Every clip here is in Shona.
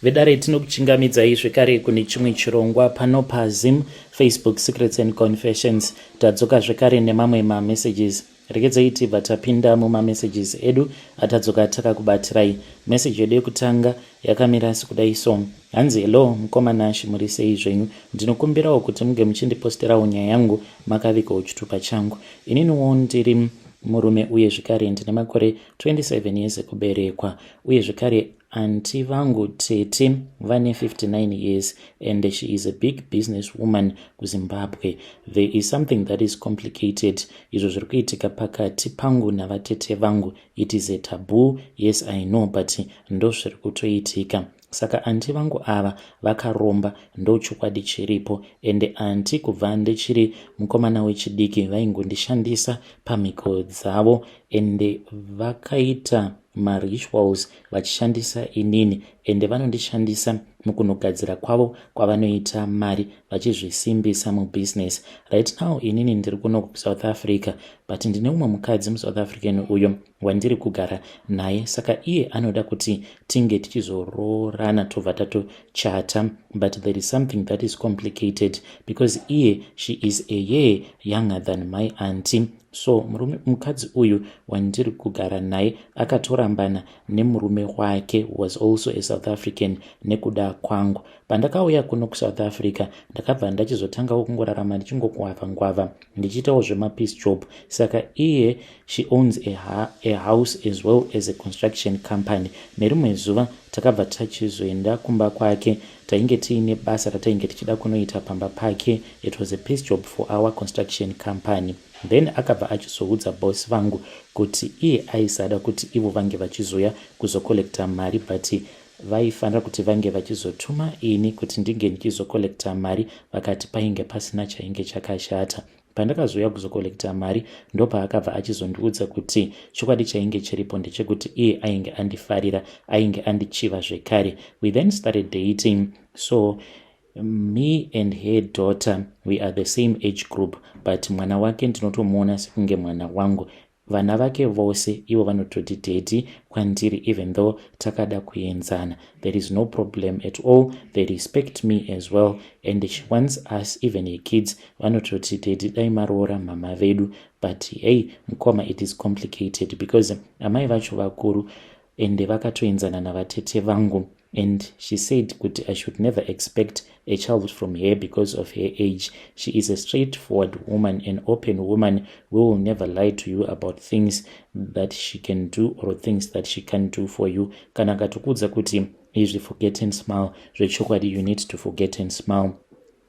vedare tinokuchingamidzai zvekare kune chimwe chirongwa pano paZim Facebook Secrets and Confessions. Tadzoka zvekare nemamwe mamessages. Regedzai tibva tapinda mumamessages edu atadzoka takakubatirai. Message yedu yekutanga yakamira sekudai so: hanzi hello mukomana shimuri sei zvenyu, ndinokumbirawo kuti muge muchindiposterawo nyaya yangu makavikawo chitupa changu. Ininiwo ndiri murume uye zvekare ndine makore 27 years ekuberekwa, uye zvekare anti vangu tete vane 59 years and she is a big business woman kuZimbabwe. There is something that is complicated. Izvo zviri kuitika pakati pangu navatete vangu. It is a taboo, yes I know, but ndo zviri kutoitika. Saka anti vangu ava vakaromba, ndo chokwadi chiripo, ende anti kubva ndechiri mukomana wechidiki vaingondishandisa pamhiko dzavo, ende vakaita marituals vachishandisa inini, ende vanondishandisa mukunogadzira kwavo kwavanoita mari vachizvisimbisa mubusiness. Right now inini ndiri kuno kuSouth Africa, but ndine umwe mukadzi muSouth African uyo wandiri kugara naye, saka iye anoda kuti tinge tichizororana tobva tatochata, but there is something that is complicated because she is a year younger than my auntie. So mukadzi uyu wandiri kugara naye akatorambana nemurume wake was also a South African nekuda kwangu. Pandakauya kuno kuSouth Africa ndakabva ndachizotangawo kungorarama ndichingongwavha ndichiitawo zvemapiece job. Saka she owns a house as well as a construction company. Nerimwe zuva takabva tachizoenda kumba kwake, tainge tiine basa ratainge tichida kunoita pamba pake. It was a piece job for our construction company. Then akabva achizoudza boss vangu kuti aisada kuti ivo vange vachizoya kuzokolekta mari, but vaifanira kuti vange vachizotuma ini kuti ndinge ndichizokolekta mari, vakati painge pasina chainge chakashata. Pandakazoya kuzokolekta mari ndopa akabva achizondiudza kuti chokwadi chainge chiripo ndechekuti ainge andifarira, ainge andichiva zvekare. We then started dating, so me and her daughter, we are the same age group, but mwana wake ndinotomuona sekunge mwana wangu. Vana vake vose ivo vanototi teti kwandiri, even though takada kuenzana. There is no problem at all. They respect me as well, and she wants us, even her kids, vanototi teti dai maroora mama vedu. But hey mukoma, it is complicated because amai vacho vakuru ende vakatoenzana navatete vangu, and she said kuti I should never expect a child from her because of her age. She is a straightforward woman, an open woman who will never lie to you about things that she can do or things that she can do for you. Kana katukudza kuti izvi forget and smile, zvechokwadi you need to forget and smile.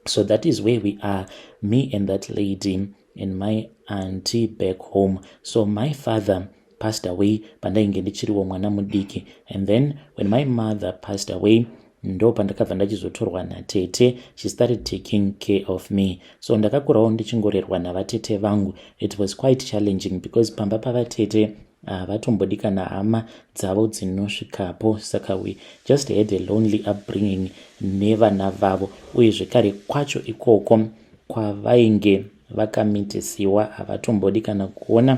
So that is where we are, me and that lady and my auntie back home. So my father passed away pandainge ndichiriwo mwana mudiki, and then when my mother passed away ndo pandakabva ndachizotorwa natete. She started taking care of me, so ndakakurawo ndichingorerwa navatete vangu. It was quite challenging because pamba pavatete vatombodi kana hama dzavo dzinosvikapo, saka we just had a lonely upbringing nevana vavo, uye zvekare kwacho ikoko kwavainge vakamitisiwa havatombodi kana kuona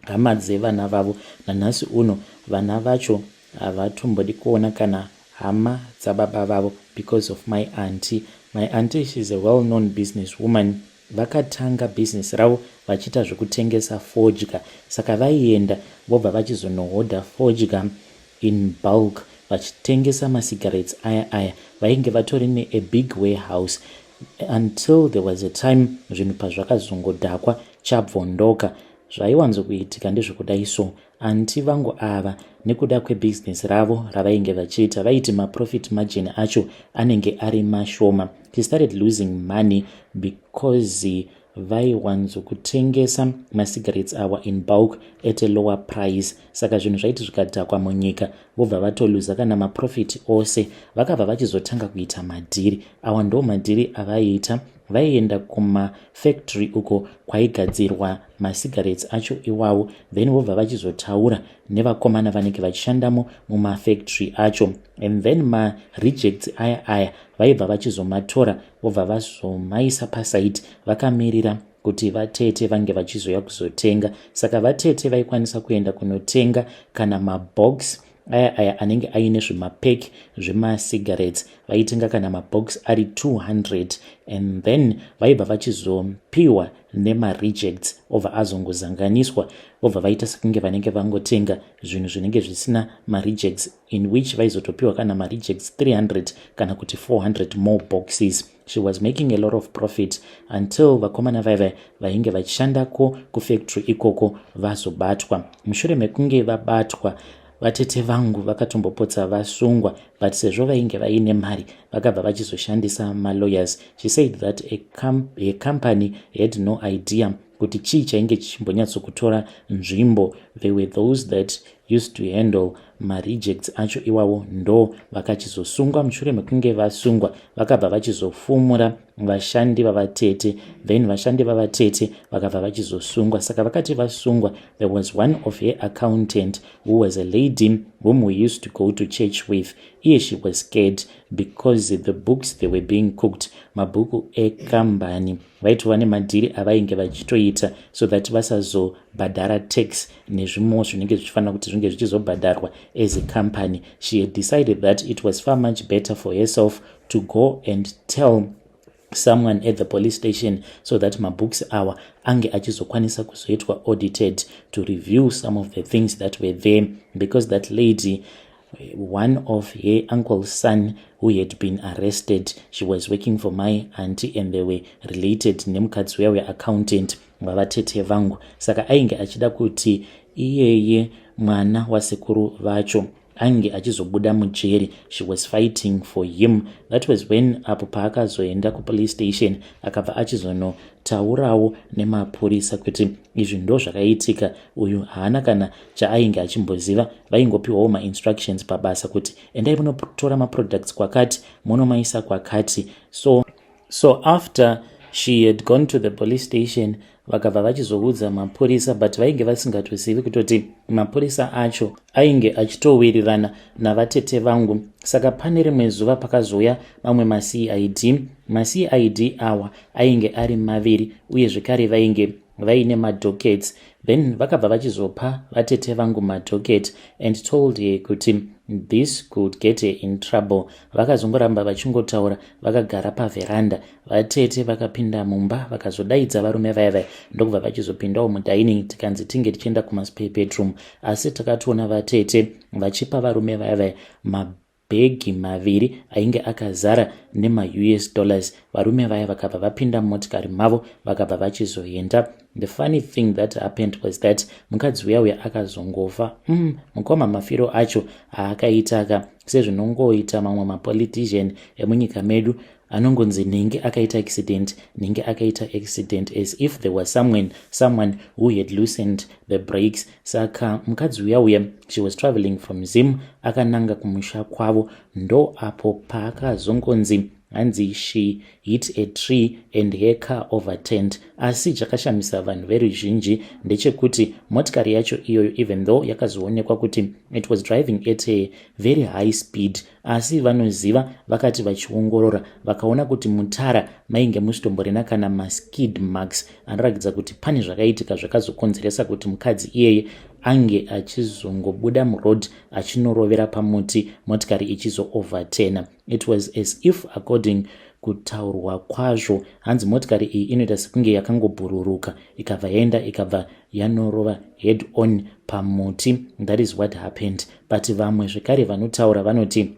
hama dzevana vavo. Nanhasi uno vana vacho havatombodi kuona kana hama dzababa vavo because of my auntie. My auntie, she's a well-known business woman. Vakatanga business ravo vachiita zvekutengesa fodya, saka vaienda vobva vachizonohodha fodya in bulk vachitengesa masigarettes aya. Vainge vatori a big warehouse until there was a time zvinhu pazvakazongodhakwa chabvondoka. Zvaiwanzokuitika ndezvekudai so anti vangu ava nekuda kwebusiness ravo ravainge vachiita vaiti maprofit margin acho anenge ari mashoma. He started losing money because vaiwanzokutengesa masigarettes awa in bulk at a lower price. Saka zvinhu zvaiti zvikadhakwa munyika vobva vatoluza kana maprofit ose, vakabva vachizotanga kuita madhiri. Awa ndo madhiri avaiita. Vaienda kumafactory uko kwaigadzirwa masigarettes acho iwawo, then vobva vachizotaura nevakomana vanenge vachishandamo mumafactory acho, and then marejects aya vaibva vachizomatora vobva vazomaisa pasite vakamirira kuti vatete vange vachizoya kuzotenga. Saka vatete vaikwanisa kuenda kunotenga kana mabox aya anenge aine zvimapeki zvemasigarettes vaitenga kana mabox ari 200 and then vaibva vachizopiwa nemarejects obva azongozanganiswa obva vaita sekunge vanenge vangotenga zvinhu zvinenge zvisina marejects, in which vaizotopiwa kana marejects 300 kana kuti 400 more boxes. She was making a lot of profit until vakomana vaiva vainge vachishandako kufactory ikoko vazobatwa. Mushure mekunge vabatwa, vatete vangu vakatombopotsa vasungwa, but sezvo vainge vaine mari vakabva vachizoshandisa malawyers. She said that a company had no idea kuti chii chainge chichimbonyatsokutora nzvimbo. They were those that used to handle marejects acho iwawo ndo vakachizosungwa. Mushure mekunge vasungwa vakabva vachizofumura vashandi vavatete, then vashandi vavatete vakabva vachizosungwa. Saka vakati vasungwa, there was one of her accountant who was a lady whom we used to go to church with. She was scared because the books they were being cooked, mabhuku ekambani vaitova nemadhiri avainge vachitoita so that vasazobhadhara tax nezvimwe zvinenge zvichifanira kuti zvinge zvichizobhadharwa as a company. She had decided that it was far much better for herself to go and tell someone at the police station so that mabooks awa ange achizokwanisa kuzoitwa audited to review some of the things that were there, because that lady, one of her uncle's son who had been arrested, she was working for my auntie and they were related nemukadzi wewe accountant vavatete vangu. Saka ainge achida kuti iyeye mwana wasekuru vacho ange achizobuda mujeri. She was fighting for him. That was when apo paakazoenda kupolice station akabva achizonotaurawo nemapurisa kuti izvi ndo zvakaitika, uyu haana kana chaainge achimboziva. Vaingopiwawo ma-instructions pabasa kuti endai munotora ma-products kwakati munomaisa kwakati. So after she had gone to the police station vakabva vachizoudza mapurisa, but vainge vasingatozivi kutoti mapurisa acho ainge achitowirirana navatete vangu. Saka pane rimwe zuva pakazouya mamwe ma-CID awa ainge ari maviri uye zvekare vainge vaine madockets. Then vakabva vachizopa vatete vangu madocket and told her kuti this could get her in trouble. Vakazongoramba vachingotaura vakagara paveranda. Vatete vakapinda mumba vakazodaidza varume vaya ndokubva vachizopindawo mudining tikanzi tinge tichienda kumaspare bedroom. Asi takatoona vatete vachipa varume vaya mabhegi maviri ainge akazara nema-US dollars. Varume vaya vakabva vapinda motikari mavo vakabva vachizoenda. The funny thing that happened was that mukadzi uya akazongofa. Mukoma mafiro acho haakaitaka sezvinongoita mamwe mapolitician emunyika medu anongonzi nenge akaita accident as if there was someone who had loosened the brakes. Saka mukadzi uya she was traveling from Zim akananga kumusha kwavo, ndo apo paakazongonzi hanzi she hit a tree and her car overturned. Asi chakashamisa vanhu veruzhinji ndechekuti motikari yacho iyoyo, even though yakazoonekwa kuti it was driving at a very high speed, asi vanoziva vakati vachiongorora vakaona kuti mutara mainge musitomborena kana maskid marks anoratidza kuti pane zvakaitika zvakazokonzeresa kuti mukadzi iyeye ange achizongobuda muroad achinorovera pamuti motikari ichizo overturna. It was as if, according kutaurwa kwazvo, hanzi motikari iyi inoita sekunge yakangobhururuka ikabva yaenda ikabva yanorova head on pamuti. That is what happened. But vamwe zvekare vanotaura vanoti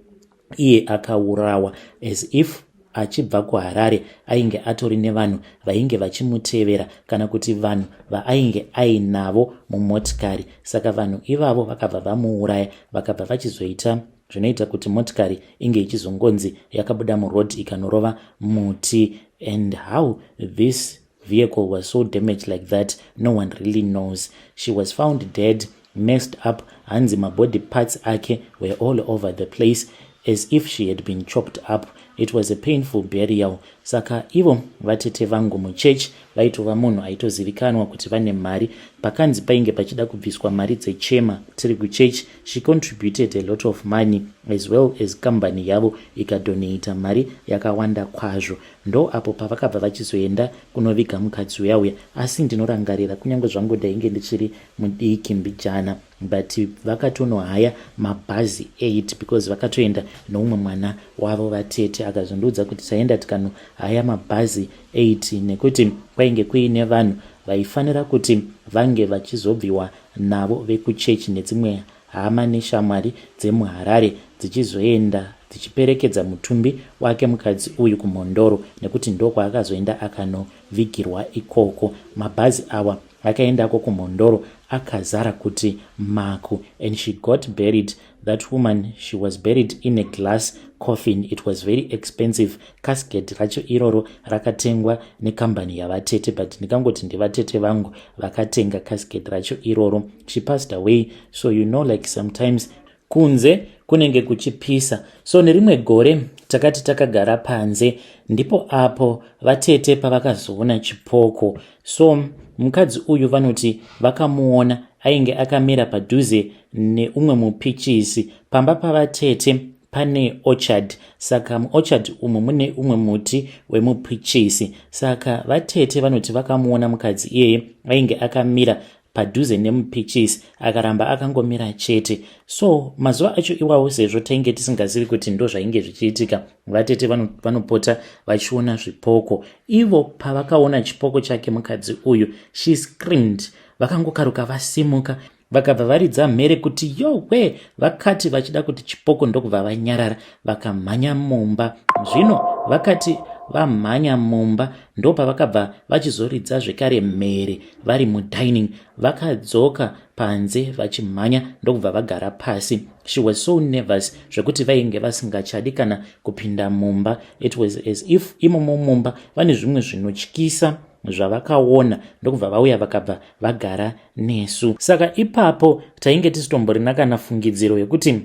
iye akaurawa as if achibva kuHarare ainge atori nevanhu vainge vachimutevera kana kuti vanhu vaainge ainavo mumotikari. Saka vanhu ivavo vakabva vamuuraya vakabva vachizoita zvinoita kuti motikari inge ichizongonzi yakabuda muroad ikanorova muti. And how this vehicle was so damaged like that, no one really knows. She was found dead, messed up. Hanzi mabody parts ake were all over the place as if she had been chopped up. It was a painful burial. Saka ivo vatete vangu muchurch vaitova munhu aitozivikanwa kuti vane mari. pakanzi painge pachida kubviswa mari dzechema tiri kuchechi. She contributed a lot of money as well as company yavo ikadonata mari yakawanda kwazvo. Ndo apo pavakabva vachizoenda kunoviga mukadzi uyauya. Asi ndinorangarira kunyange zvangu ndainge ndichiri mudiki mbijana, but vakatonohaya mabhazi 8 because vakatoenda noumwe mwana wavo vatete. Akazondiudza kuti taenda tikanohaya mabhazi 8 nekuti kwainge kuine vanhu vaifanira kuti vange vachizobviwa navo vekuchechi nedzimwe hama neshamwari dzemuHarare dzichizoenda dzichiperekedza mutumbi wake mukadzi uyu kuMhondoro, nekuti ndokwa akazoenda akanovigirwa ikoko. Mabhazi awa akaendako kuMhondoro akazara kuti maku, and she got buried. That woman, she was buried in a glass coffin. It was very expensive. Casket racho iroro rakatengwa nekambani yavatete, but ndikangoti ndivatete vangu vakatenga casket racho iroro. She passed away. So you know, like sometimes kunze kunenge kuchipisa. So nerimwe gore takati takagara panze, ndipo apo vatete pavakazoona chipoko. So mukadzi uyu vanoti vakamuona ainge akamira padhuze neumwe mupichisi. Pamba pavatete pane orchard, saka muorchard umu mune umwe muti wemupichisi. Saka vatete vanoti vakamuona mukadzi iyeye ainge akamira padhuze nemupichisi akaramba akangomira chete. So mazuva acho iwawo sezvo tainge tisingazivi kuti ndo zvainge zvichiitika, vatete vanopota vachiona zvipoko. Ivo pavakaona chipoko chake mukadzi uyu, she screamed. Vakangokaruka vasimuka vakabva varidza mhere kuti yowe, vakati vachida kuti chipoko ndokubva vanyarara vakamhanya mumba. Zvino vakati vamhanya mumba ndopavakabva vachizoridza zvekare mhere vari mudining. Vakadzoka panze vachimhanya ndokubva vagara pasi. She was so nervous zvekuti vainge vasingachadi kana kupinda mumba. It was as if imomo mumba vane zvimwe zvinotyisa zvavakaona ndokubva vauya vakabva vagara nesu. Saka ipapo tainge tisitomborina kana fungidziro yekuti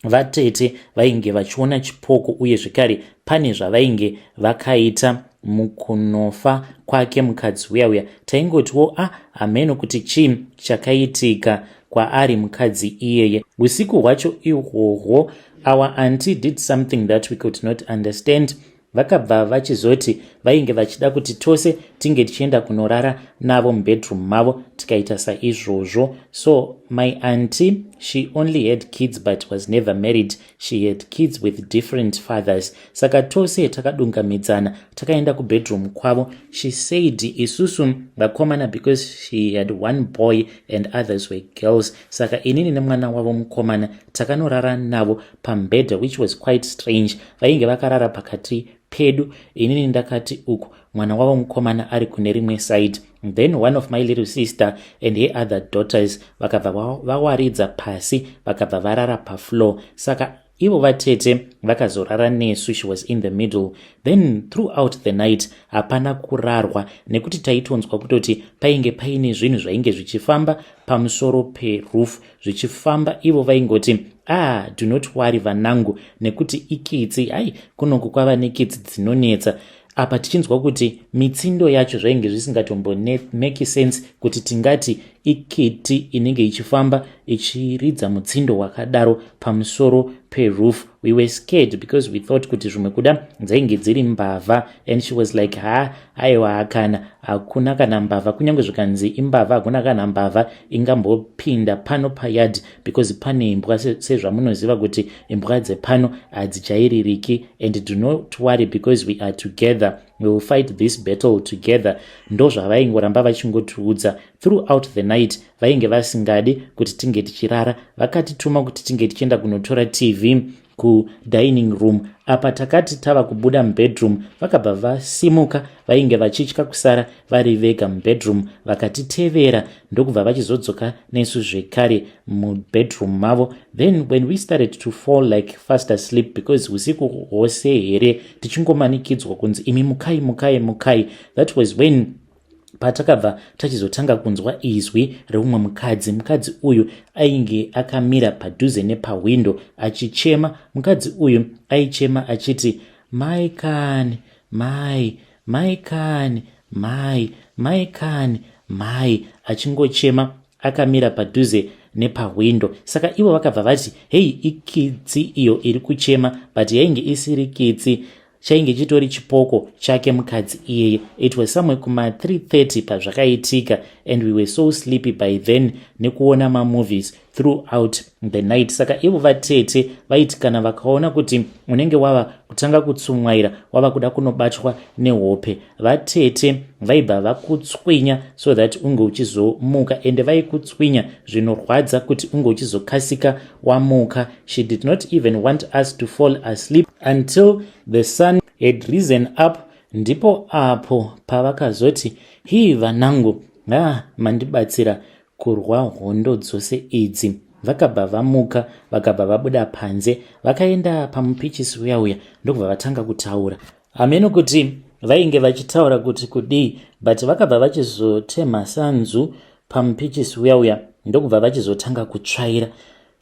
vatete vainge vachiona chipoko, uye zvekare pane zvavainge vakaita mukunofa kwake mukadzi uyauya. Taingotiwo hameno kuti chii chakaitika kwaari mukadzi iyeye. Usiku hwacho ihwohwo our auntie did something that we could not understand. Vakabva vachizoti vainge vachida kuti tose tinge tichienda kunorara navo mubedroom mavo tikaita saizvozvo. So my auntie, she only had kids but was never married. She had kids with different fathers. Saka tose takadungamidzana takaenda kubedroom kwavo. She said isusu vakomana, because she had one boy and others were girls. Saka inini nemwana wavo mukomana takanorara navo pambedha, which was quite strange. Vainge vakarara pakati pedu, inini ndakati uku, mwana wavo mukomana ari kune rimwe side. Then one of my little sister and her other daughters vakabva vawaridza pasi vakabva varara pafloor. Saka ivo vatete vakazorara nesu. She was in the middle. Then throughout the night hapana kurarwa nekuti taitonzwa kutoti painge paine zvinhu zvainge zvichifamba pamusoro peroof zvichifamba. Ivo vaingoti do not worry vanangu, nekuti ikitsi, kunoku kwava nekitsi dzinonetsa. Apa tichinzwa kuti mitsindo yacho zvainge zvisingatombo make sense kuti tingati ikiti inenge ichifamba ichiridza mutsindo wakadaro pamusoro peroof. We were scared because we thought kuti zvimwe kuda dzainge dziri mbavha, and she was like aiwa hakuna kana mbavha, kunyange zvikanzi imbavha hakuna kana mbavha ingambopinda pano payard, because pane imbwa sezvamunoziva kuti imbwa dzepano hadzijaiririki. And do not worry because we are together, we will fight this battle together. Ndo zvavaingoramba vachingotiudza throughout the night. Vainge vasingadi kuti tinge tichirara, vakatituma kuti tinge tichienda kunotora TV kudining room. Apa takati tava kubuda mubedroom vakabva vasimuka, vainge vachitya kusara vari vega mubedroom, vakatitevera ndokubva vachizodzoka nesu zvekare mubedroom mavo. Then when we started to fall like fast asleep, because usiku hwose here tichingomanikidzwa kunzi imi mukai, that was when patakabva tachizotanga kunzwa izwi reumwe mukadzi uyu ainge akamira padhuze nepawindo achichema. Mukadzi uyu aichema achiti maikani, mai, mhai achingochema akamira padhuze nepahwindo. Saka ivo vakabva vati hei ikitsi iyo iri kuchema, but yainge isiri kitsi, chainge chitori chipoko chake mukadzi iyeye. It was somewhere kuma 3:30 pazvakaitika, and we were so sleepy by then nekuona mamovies throughout the night. Saka ivo vatete vaiti kana vakaona kuti unenge wava kutanga kutsumwaira, wava kuda kunobatwa nehope, vatete vaibva vakutswinya so that unge uchizomuka, ende vaikutswinya zvinorwadza kuti unge uchizokasika wamuka. She did not even want us to fall asleep until the sun had risen up. Ndipo apo pavakazoti hii vanangu, mandibatsira kurwa hondo dzose idzi. Vakabva vamuka, vakabva vabuda panze, vakaenda pamupichisi uyauya, ndokubva vatanga kutaura. Ameno kuti vainge vachitaura kuti kudii, but vakabva vachizotema sanzu pamupichisi uyauya, ndokubva vachizotanga kutsvaira.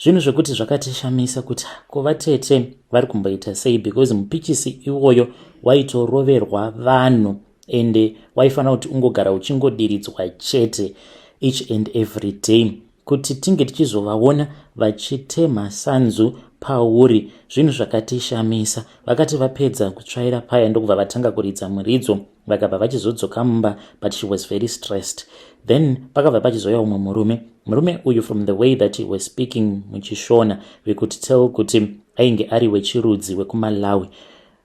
Zvinhu zvekuti zvakatishamisa kuti kuvatete vari kumboita sei, because mupichisi iwoyo waitoroverwa vanhu ende waifanira kuti ungogara uchingodiridzwa chete each and every day. Kuti tinge tichizovaona vachitema sanzu pauri, zvinhu zvakatishamisa. Vakati vapedza kutsvaira paya ndokubva vatanga kuridza muridzo, vakabva vachizodzoka mumba, but she was very stressed. Then pakabva pachizoya umwe murume uyu, from the way that he was speaking muchishona, we could tell kuti ainge ari wechirudzi wekuMalawi.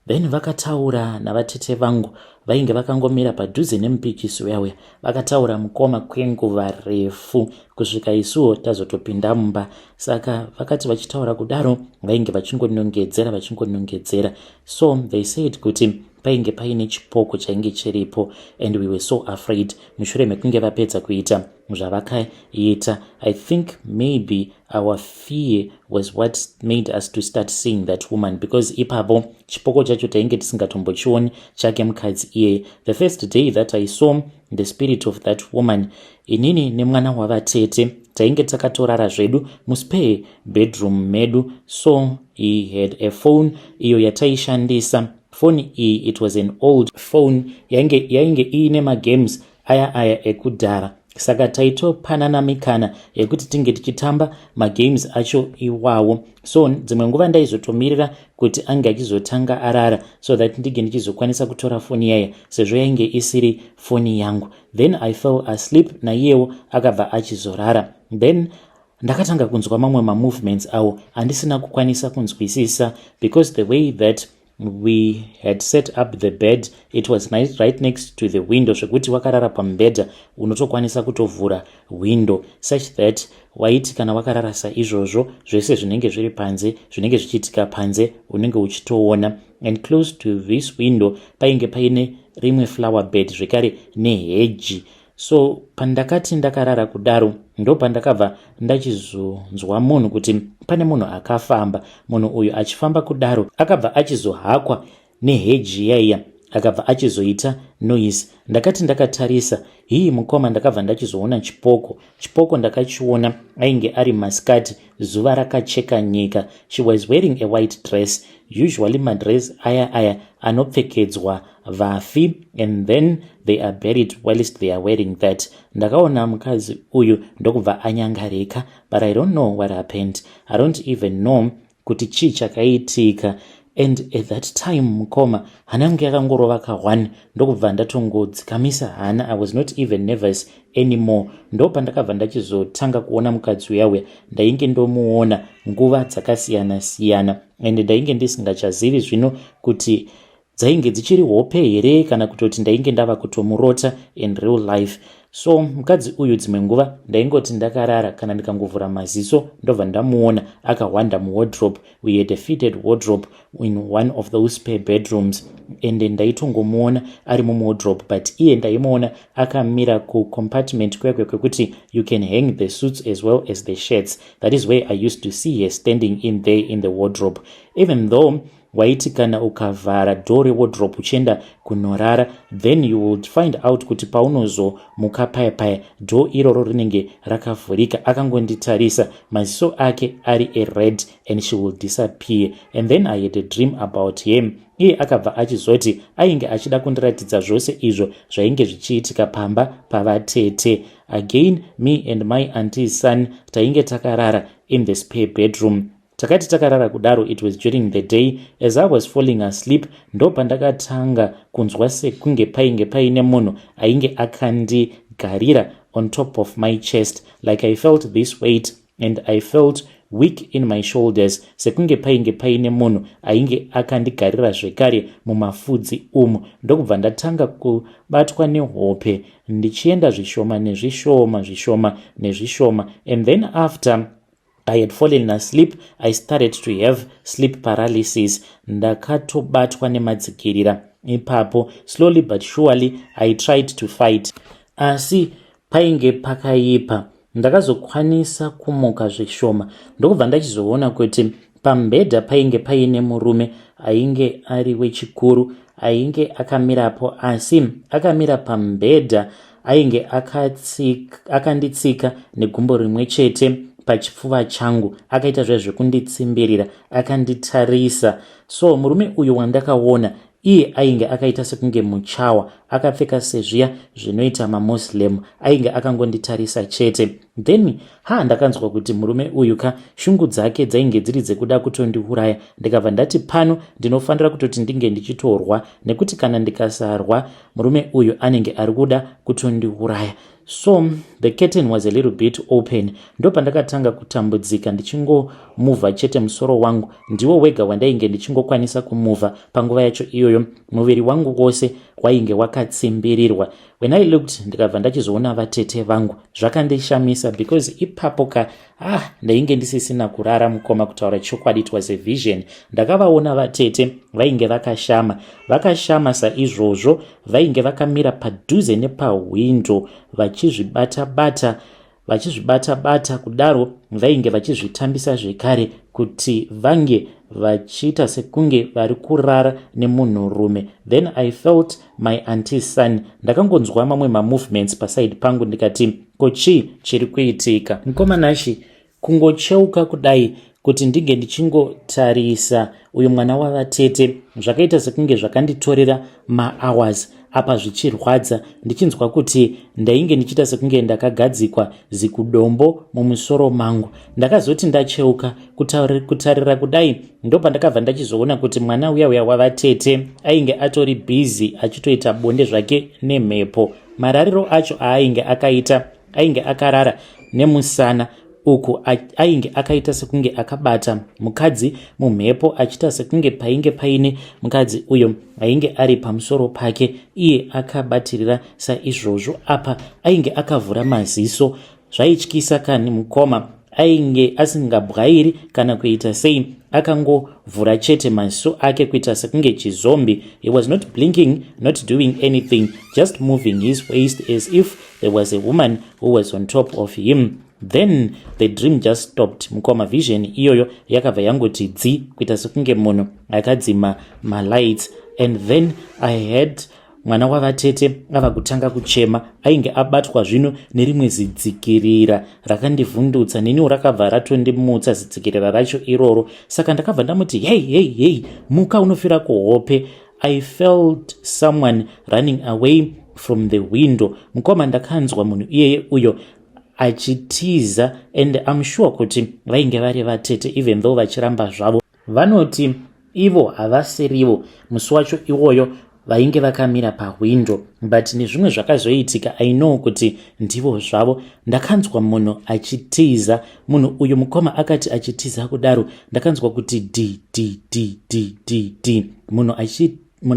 Then vakataura navatete vangu vainge vakangomira padhuze nemupichisi uyauya, vakataura mukoma kwenguva refu kusvika isuwo tazotopinda mumba. Saka vakati vachitaura kudaro vainge vachingonongedzera. So they said kuti painge paine chipoko chainge chiripo, and we were so afraid. Mushure mekunge vapedza kuita zvavakaita, I think maybe our fear was what made us to start seeing that woman, because ipapo chipoko chacho tainge tisingatombochioni chake mukadzi iye. The first day that I saw the spirit of that woman, inini nemwana wavatete tainge takatorara zvedu muspare bedroom medu. So he had a phone iyo yataishandisa. Phone iyi, it was an old phone, yainge iine magames aya ekudhara. Saka taitopanana mikana yekuti tinge tichitamba magames acho iwawo. So dzimwe nguva ndaizotomirira kuti ange achizotanga arara, so that ndige ndichizokwanisa kutora foni yaya sezvo yainge isiri foni yangu. Then I fell asleep, naiyewo akabva achizorara. Then ndakatanga kunzwa mamwe movements awo andisina kukwanisa kunzwisisa, because the way that we had set up the bed, it was nice right next to the window, zvekuti wakarara pamubhedha unotokwanisa kutovhura window, such that waiti kana wakarara saizvozvo zvese zvinenge zviri panze, zvinenge zvichiitika panze unenge uchitoona. And close to this window painge paine rimwe flower bed zvekare neheji. So pandakati ndakarara kudaro ndo pandakabva ndachizonzwa munhu kuti pane munhu akafamba. Munhu uyu achifamba kudaro akabva achizohakwa neheji yaiya, akabva achizoita noise. Ndakati ndakatarisa, hii mukoma, ndakabva ndachizoona chipoko ndakachiona ainge ari maskati, zuva rakacheka nyika. She was wearing a white dress, usually madress aya anopfekedzwa vafi, and then they are buried whilst they are wearing that. Ndakaona mukadzi uyu ndokubva anyangarika, but I don't know what happened. I don't even know kuti chii chakaitika. And at that time mukoma hana yangu yakangorova ka1, ndokubva ndatongodzikamisa hana. I was not even nervous anymore. Ndo pandakabva ndachizotanga kuona mukadzi uyauya, ndainge ndomuona nguva dzakasiyana siyana, and ndainge ndisingachazivi zvino kuti dzainge dzichiri hope here kana kutoti ndainge ndava kutomurota in real life. So mukadzi uyu dzimwe nguva ndaingoti ndakarara kana ndikangovhura maziso ndobva ndamuona akawanda muwardrobe. We had a fitted wardrobe in one of those spare bedrooms, and ndaitongomuona ari mumuwardrobe, but iye ndaimuona akamira kucompartment kwekwe kwekuti you can hang the suits as well as the shirts. That is where I used to see her standing in there in the wardrobe. Even though waiti kana ukavhara door rewardrobe uchienda kunorara, then you will find out kuti paunozomuka paya door iroro rinenge rakavhurika. Akangonditarisa, maziso ake ari red, and she will disappear. And then I had a dream about him. Iye akabva achizoti ainge achida kundiratidza zvose izvo zvainge zvichiitika pamba pavatete. Again, me and my auntie's son tainge takarara in the spare bedroom. Takati takarara kudaro, it was during the day. As I was falling asleep, ndo pandakatanga kunzwa sekunge painge paine munhu ainge akandigarira on top of my chest. Like I felt this weight and I felt weak in my shoulders, sekunge painge paine munhu ainge akandigarira zvekare mumafudzi umu. Ndokubva ndatanga kubatwa nehope ndichienda zvishoma nezvishoma. And then after I had fallen asleep, I started to have sleep paralysis. Ndakatobatwa nemadzikirira ipapo. Slowly but surely I tried to fight, asi painge pakaipa. Ndakazokwanisa kumuka zvishoma. Ndokubva ndachizoona kuti pambedha painge paine murume ainge ari wechikuru, ainge akamirapo, asi akamira pambedha ainge akanditsika negumbo rimwe chete pachipfuva changu. Akaita zvekunditsimbirira, akanditarisa. So murume uyu wandakaona, iye ainge akaita sekunge muchawa, akapfeka sezviya zvinoita maMuslim, ainge akangonditarisa chete. Then ndakanzwa kuti murume uyu shungu dzake dzainge dziri dzekuda kutondiuraya. Ndikabva ndati pano ndinofanira kutoti ndinge ndichitorwa, nekuti kana ndikasarwa murume uyu anenge ari kuda kutondiuraya. So the curtain was a little bit open. Ndo pandakatanga kutambudzika ndichingomuvha chete musoro wangu. Ndiwo wega wandainge ndichingokwanisa kumuvha panguva yacho iyoyo. Muviri wangu wose wainge wakatsimbirirwa. When I looked, ndikabva ndachizoona vatete vangu. Zvakandishamisa because ipapo ndainge ndisisina kurara mukoma, kutaura chokwadi. It was a vision. Ndakavaona vatete vainge vakashama saizvozvo, vainge vakamira padhuze nepahwindo vachizvibata kudaro, vainge vachizvitambisa zvekare kuti vange vachiita sekunge vari kurara nemunhurume. Then I felt my auntie's son. Ndakangonzwa mamwe movements paside pangu, ndikati kochi chiri kuitika. Mukomanashi kungocheuka kudai kuti ndinge ndichingotarisa uyu mwana wavatete, zvakaita sekunge zvakanditorera hours apa zvichirwadza, ndichinzwa kuti ndainge ndichita sekunge ndakagadzikwa zikudombo mumusoro mangu. Ndakazoti ndacheuka kutarira kudai, ndo pandakabva ndachizoona kuti mwana uya wavatete ainge atori busy achitoita bonde zvake nemhepo. Marariro acho ainge akaita, ainge akarara nemusana uku ainge akaita sekunge akabata mukadzi mumhepo, achiita sekunge painge paine mukadzi uyo ainge ari pamusoro pake, iye akabatirira saizvozvo. Apa ainge akavhura maziso, zvaityisa kani mukoma ainge asingabwairi kana kuita sei, akangovhura chete maziso ake kuita sekunge chizombi. He was not blinking, not doing anything, just moving his waist as if there was a woman who was on top of him. Then the dream just stopped. Mukoma vision iyoyo yakabva yangoti dzi, kuita sekunge munhu akadzima lights. And then I had mwana wavatete ava kutanga kuchema, ainge abatwa zvino nerimwe zidzikirira rakandivhundutsa, neniwo rakabva ratondimutsa zidzikirira racho iroro. Saka ndakabva ndamuti hey, muka unofira kuhope. I felt someone running away from the window. Mukoma ndakanzwa munhu iyeye uyo achitiza, and I'm sure kuti vainge vari vatete, even though vachiramba zvavo. Vanoti ivo havasirivo. Musi wacho iwoyo vainge vakamira pahwindo, but nezvimwe zvakazoitika I know kuti ndivo zvavo. Ndakanzwa munhu achitiza, munhu uyu mukoma akati achitiza kudaro, ndakanzwa kuti d munhu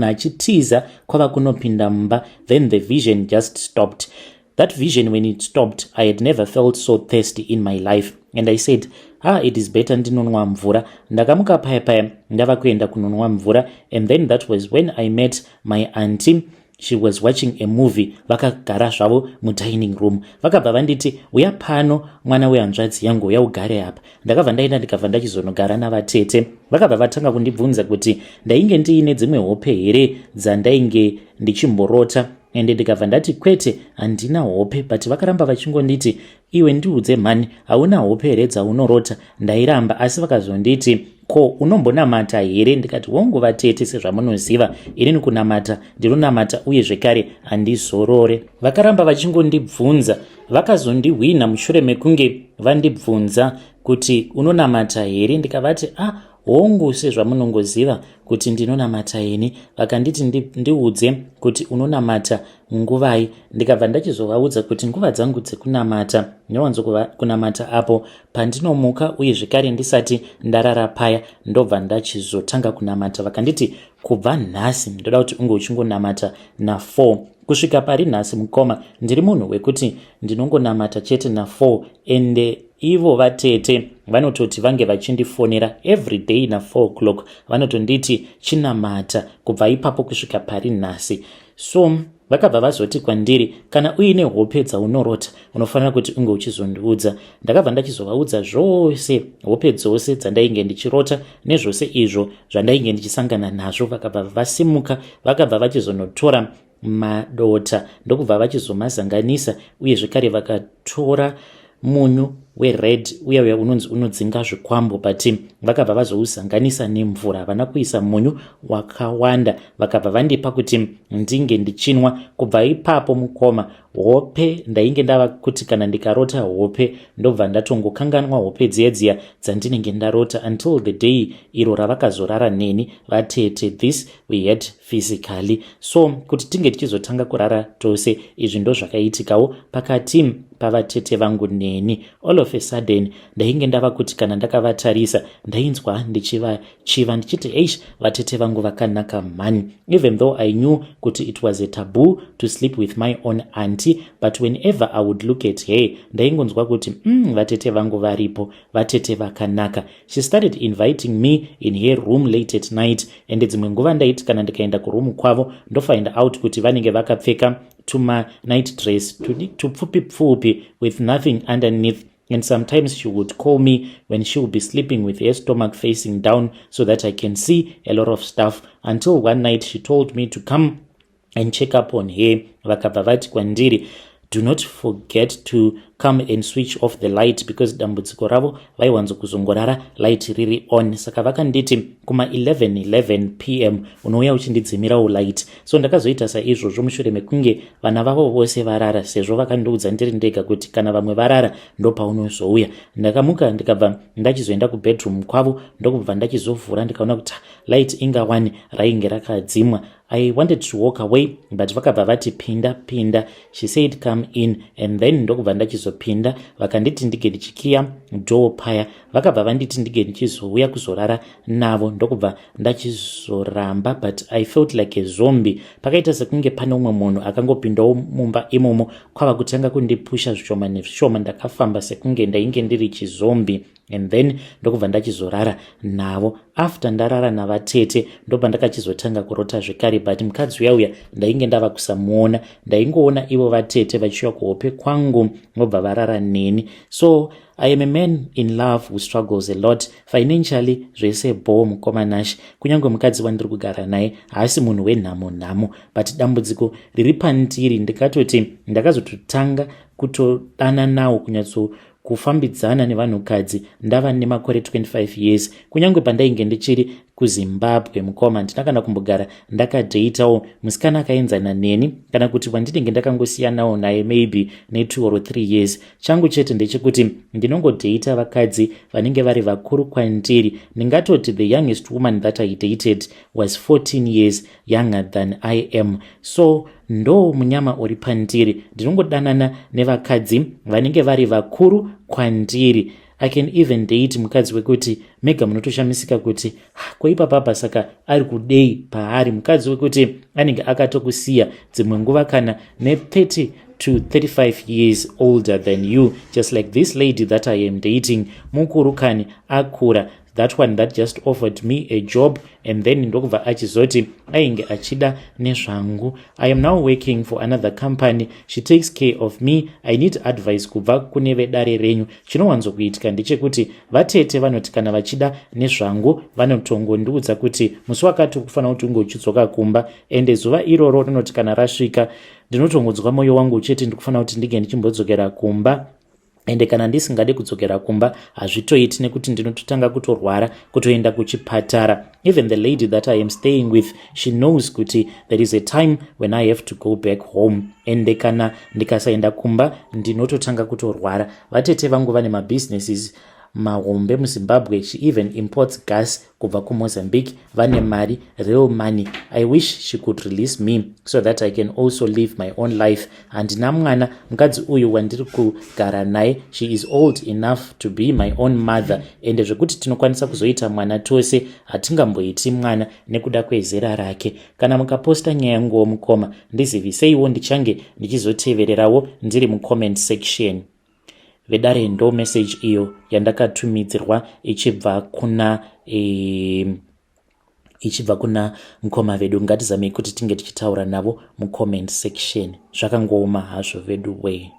achitiza kwava kunopinda mumba. Then the vision just stopped. That vision, when it stopped, I had never felt so thirsty in my life. And I said, it is better ndinonwa mvura. Ndakamuka paya ndava kuenda kunonwa mvura. And then that was when I met my auntie. she was watching a movie, vakagara zvavo mudining room. Vakabva vanditi, uya pano mwana wehanzvadzi yangu, uya ugare apa. Ndakabva ndaenda ndikabva ndachizonogara navatete. Vakabva vatanga kundibvunza kuti ndainge ndiine dzimwe hope here dzandainge ndichimborota. Ende ndikabva ndati kwete, handina hope, but vakaramba vachingonditi, iwe ndiudze mhani, hauna hope here dzaunorota. Ndairamba, asi vakazonditi, ko unombonamata here? Ndikati, wongu vatete, sezvamunoziva inini kunamata ndinonamata uye zvekare handizorore. Vakaramba vachingondibvunza, vakazondihwina mushure mekunge vandibvunza kuti unonamata here? Ndikavati, hongu sezvamunongoziva kuti ndinonamata ini. Vakanditi ndiudze kuti unonamata nguvai. Ndikabva ndachizovaudza kuti nguva dzangu dzekunamata ndinowanzo kunamata apo pandinomuka uye zvekare ndisati ndarara paya ndobva ndachizotanga kunamata. Vakanditi kubva nhasi ndoda kuti unge uchingonamata na4 kusvika pari nhasi mukoma ndiri munhu wekuti ndinongonamata chete na4 ende ivo vatete vanototi vange vachindifonera every day na4 o'clock vanotonditi chinamata kubva ipapo kusvika pari nhasi. So vakabva vazoti kwandiri, kana uine hope dzaunorota unofanira kuti unge uchizondiudza. Ndakabva ndachizovaudza zvose hope dzose dzandainge ndichirota nezvose izvo zvandainge ndichisangana nazvo. Vakabva vasimuka, vakabva vachizonotora madota ndokubva vachizomazanganisa uye zvekare vakatora munyu wered uye unonzi unodzinga zvikwambo, but vakabva vazouzanganisa nemvura, havana kuisa munyu wakawanda. Vakabva vandipa kuti ndinge ndichinwa. Kubva ipapo mukoma hope ndainge ndava kuti kana ndikarota hope ndobva ndatongokanganwa hope dziya dzandinenge ndarota until the day iro ravakazorara neni vatete. This we had physically. So kuti tinge tichizotanga kurara tose, izvi ndo zvakaitikawo pakati pavatete vangu neni. All of a sudden ndainge ndava kuti kana ndakavatarisa ndainzwa ndichiva ndichiti eish, vatete vangu vakanaka mani. Even though I knew kuti it was a taboo to sleep with my own auntie, but whenever I would look at her ndaingonzwa kuti vatete vangu varipo, vatete vakanaka. She started inviting me in her room late at night, and dzimwe nguva ndaiti kana ndikaenda kurumu kwavo ndofind out kuti vanenge vakapfeka tuma night dress tupfupi with nothing underneath. And sometimes she would call me when she would be sleeping with her stomach facing down so that I can see a lot of stuff, until one night she told me to come and check up on her. Vakabva vati kwandiri, do not forget to come and switch off the light, because dambudziko ravo vaiwanzo kuzongorara light riri on. Saka vakanditi kuma 11 p.m. unouya uchindidzimirawo light. So ndakazoita saizvozvo mushure mekunge vana vavo vose varara, sezvo vakandiudza ndiri ndega kuti kana vamwe varara ndopaunozouya. Ndakamuka ndikabva ndachizoenda kubedroom kwavo ndokubva ndachizovhura ndikaona kuti light ingawani rainge rakadzimwa. I wanted to walk away, but vakabva vati pinda. She said come in, and then ndokubva ndachizopinda. Vakanditi ndige ndichikiya door paya. Vakabva vanditi ndige ndichizouya kuzorara navo, ndokubva ndachizoramba, but I felt like a zombie. Pakaita sekunge pane umwe munhu akangopindawo mumba imomo kwava kutanga kundipusha zvishoma nezvishoma. Ndakafamba sekunge ndainge ndiri chizombi, and then ndokubva ndachizorara navo. After ndarara navatete ndobva ndakachizotanga kurota zvekare, but mukadzi uyauya ndainge ndava kusamuona. Ndaingoona ivo vatete vachiuya kuhope kwangu vobva varara neni. So I am a man in love who struggles a lot financially. Zvese bo mukomanashi, kunyange mukadzi wandiri kugara naye haasi munhu wenhamo, but dambudziko riri pandiri ndikatoti ndakazototanga kutodana nawo kunyatso kufambidzana nevanhukadzi ndava nemakore 25 years. Kunyange pandainge ndichiri kuZimbabwe mukoma ndinakana kumbogara ndakadheitawo musikana akaenzana neni, kana kuti wandinenge ndakangosiyanawo naye maybe ne2 or 3 years. Changu chete ndechekuti ndinongodheita vakadzi vanenge vari vakuru kwandiri. Ndingatoti the youngest woman that I dated was 14 years younger than I am. So ndo munyama uri pandiri, ndinongodanana nevakadzi vanenge vari vakuru kwandiri. I can even date mukadzi wekuti mega munotoshamisika kuti koipa papa saka ari kudei paari, mukadzi wekuti anenge akatokusiya dzimwe nguva kana ne30 to 35 years older than you, just like this lady that I am dating. Mukuru kani akura, that one that just offered me a job, and then ndokubva achizoti ainge achida nezvangu. I am now working for another company, she takes care of me, I need advice kubva kune vedare renyu. Chinowanzokuitika ndechekuti vatete vanoti kana vachida nezvangu vanotongondiudza kuti musi wakati kufanira kuti unge uchidzoka kumba, ende zuva iroro rinoti kana rasvika ndinotongodzwa mwoyo wangu uchiti ndikufanira kuti ndige ndichimbodzokera kumba, ende kana ndisingade kudzokera kumba hazvitoiti nekuti ndinototanga kutorwara kutoenda kuchipatara. Even the lady that I am staying with, she knows kuti there is a time when I have to go back home, ende kana ndikasaenda kumba ndinototanga kutorwara. Vatete vangu vane mabusinesses mahombe muZimbabwe. She even imports gas kubva kuMozambique. Vane mari, real money. I wish she could release me so that I can also live my own life. Handina mwana, mukadzi uyu wandiri kugara naye, she is old enough to be my own mother, ende zvekuti tinokwanisa kuzoita mwana tose hatingamboiti mwana nekuda kwezera rake. Kana mukaposta nyaya yangu mukoma, ndiziviseiwo ndichange ndichizotevererawo ndiri mucomment section. Vedare ndo message iyo yandakatumidzirwa ichibva kuna mukoma vedu. Ngatizame kuti tinge tichitaura navo mucomment section. Zvakangooma hazvo vedu we.